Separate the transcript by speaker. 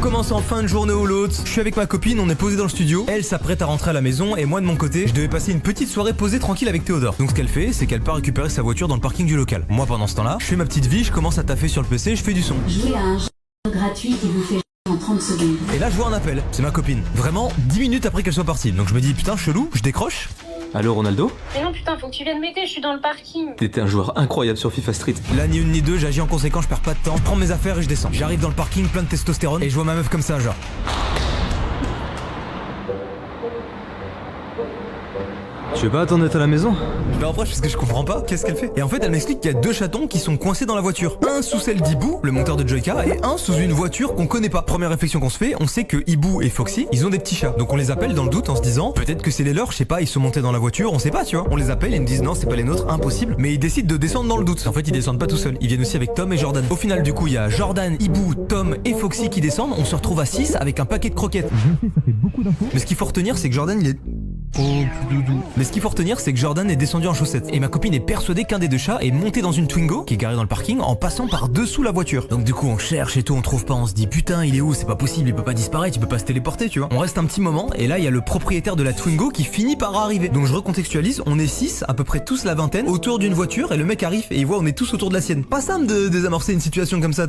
Speaker 1: commence en fin de journée ou l'autre. Je suis avec ma copine, on est posé dans le studio. Elle s'apprête à rentrer à la maison et moi de mon côté, je devais passer une petite soirée posée tranquille avec Théodore. Donc ce qu'elle fait, c'est qu'elle part récupérer sa voiture dans le parking du local. Moi pendant ce temps-là, je fais ma petite vie, je commence à taffer sur le PC, je fais du son.
Speaker 2: Jouez à un jeu gratuit qui vous fait en 30 secondes.
Speaker 1: Et là je vois un appel, c'est ma copine. Vraiment 10 minutes après qu'elle soit partie. Donc je me dis putain chelou, je décroche.
Speaker 3: Allô Ronaldo?
Speaker 4: Mais non putain, faut que tu viennes m'aider, je suis dans le parking.
Speaker 3: T'étais un joueur incroyable sur FIFA Street.
Speaker 1: Là ni une ni deux, j'agis en conséquent, je perds pas de temps, je prends mes affaires et je descends. J'arrive dans le parking plein de testostérone et je vois ma meuf comme ça genre.
Speaker 3: Tu veux pas attendre d'être à la maison?
Speaker 1: Je la reproche parce que je comprends pas, qu'est-ce qu'elle fait? Et en fait elle m'explique qu'il y a deux chatons qui sont coincés dans la voiture. Un sous celle d'Ibou, le monteur de Joyka, et un sous une voiture qu'on connaît pas. Première réflexion qu'on se fait, on sait que Ibou et Foxy, ils ont des petits chats. Donc on les appelle dans le doute en se disant, peut-être que c'est les leurs, je sais pas, ils sont montés dans la voiture, on sait pas tu vois. On les appelle et ils me disent non c'est pas les nôtres, impossible. Mais ils décident de descendre dans le doute. En fait ils descendent pas tout seuls, ils viennent aussi avec Tom et Jordan. Au final du coup il y a Jordan, Ibou, Tom et Foxy qui descendent, on se retrouve à 6 avec un paquet de croquettes. Je sais, ça fait beaucoup d'infos. Mais ce qu'il faut retenir c'est que Jordan il est... Mais ce qu'il faut retenir, c'est que Jordan est descendu en chaussettes. Et ma copine est persuadée qu'un des deux chats est monté dans une Twingo qui est garée dans le parking en passant par dessous la voiture. Donc du coup on cherche et tout, on trouve pas, on se dit putain il est où, c'est pas possible, il peut pas disparaître, il peut pas se téléporter tu vois. On reste un petit moment et là il y a le propriétaire de la Twingo qui finit par arriver. Donc je recontextualise, on est 6, à peu près tous la vingtaine, autour d'une voiture et le mec arrive et il voit on est tous autour de la sienne. Pas simple de désamorcer une situation comme ça.